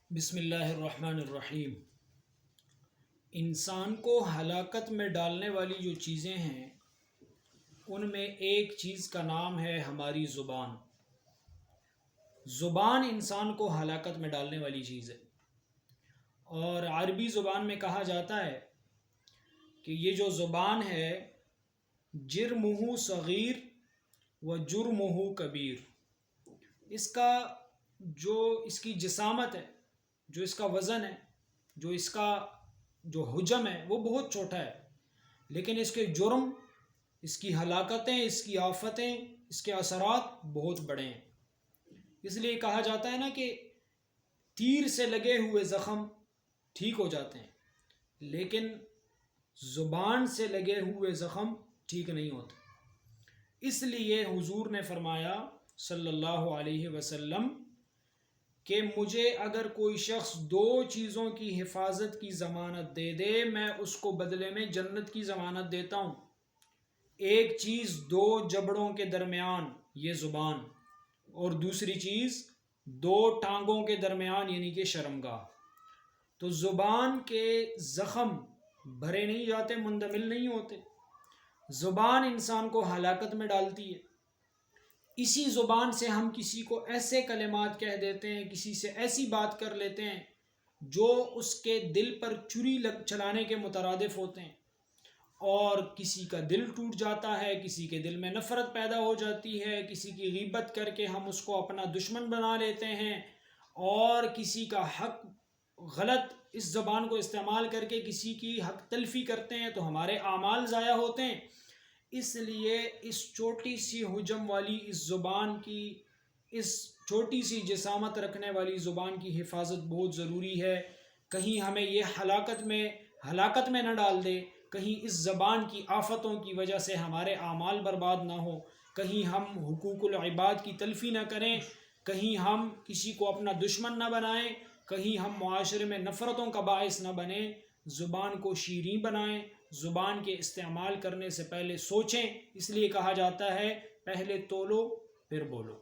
بسم اللہ الرحمن الرحیم۔ انسان کو ہلاکت میں ڈالنے والی جو چیزیں ہیں ان میں ایک چیز کا نام ہے ہماری زبان۔ زبان انسان کو ہلاکت میں ڈالنے والی چیز ہے، اور عربی زبان میں کہا جاتا ہے کہ یہ جو زبان ہے جرمہ صغیر و جرمہ کبیر، اس کی جسامت ہے، جو اس کا وزن ہے، جو اس کا جو حجم ہے وہ بہت چھوٹا ہے، لیکن اس کے جرم، اس کی ہلاکتیں، اس کی آفتیں، اس کے اثرات بہت بڑے ہیں۔ اس لیے کہا جاتا ہے نا کہ تیر سے لگے ہوئے زخم ٹھیک ہو جاتے ہیں، لیکن زبان سے لگے ہوئے زخم ٹھیک نہیں ہوتے۔ اس لیے حضور نے فرمایا صلی اللہ علیہ وسلم کہ مجھے اگر کوئی شخص دو چیزوں کی حفاظت کی ضمانت دے دے، میں اس کو بدلے میں جنت کی ضمانت دیتا ہوں۔ ایک چیز دو جبڑوں کے درمیان، یہ زبان، اور دوسری چیز دو ٹانگوں کے درمیان، یعنی کہ شرمگاہ۔ تو زبان کے زخم بھرے نہیں جاتے، مندمل نہیں ہوتے۔ زبان انسان کو ہلاکت میں ڈالتی ہے۔ اسی زبان سے ہم کسی کو ایسے کلمات کہہ دیتے ہیں، کسی سے ایسی بات کر لیتے ہیں جو اس کے دل پر چھری چلانے کے مترادف ہوتے ہیں، اور کسی کا دل ٹوٹ جاتا ہے، کسی کے دل میں نفرت پیدا ہو جاتی ہے، کسی کی غیبت کر کے ہم اس کو اپنا دشمن بنا لیتے ہیں، اور کسی کا حق غلط اس زبان کو استعمال کر کے کسی کی حق تلفی کرتے ہیں تو ہمارے اعمال ضائع ہوتے ہیں۔ اس لیے اس چھوٹی سی حجم والی اس زبان کی، اس چھوٹی سی جسامت رکھنے والی زبان کی حفاظت بہت ضروری ہے۔ کہیں ہمیں یہ ہلاکت میں نہ ڈال دے، کہیں اس زبان کی آفتوں کی وجہ سے ہمارے اعمال برباد نہ ہو، کہیں ہم حقوق العباد کی تلفی نہ کریں، کہیں ہم کسی کو اپنا دشمن نہ بنائیں، کہیں ہم معاشرے میں نفرتوں کا باعث نہ بنیں۔ زبان کو شیریں بنائیں، زبان کے استعمال کرنے سے پہلے سوچیں۔ اس لیے کہا جاتا ہے پہلے تولو پھر بولو۔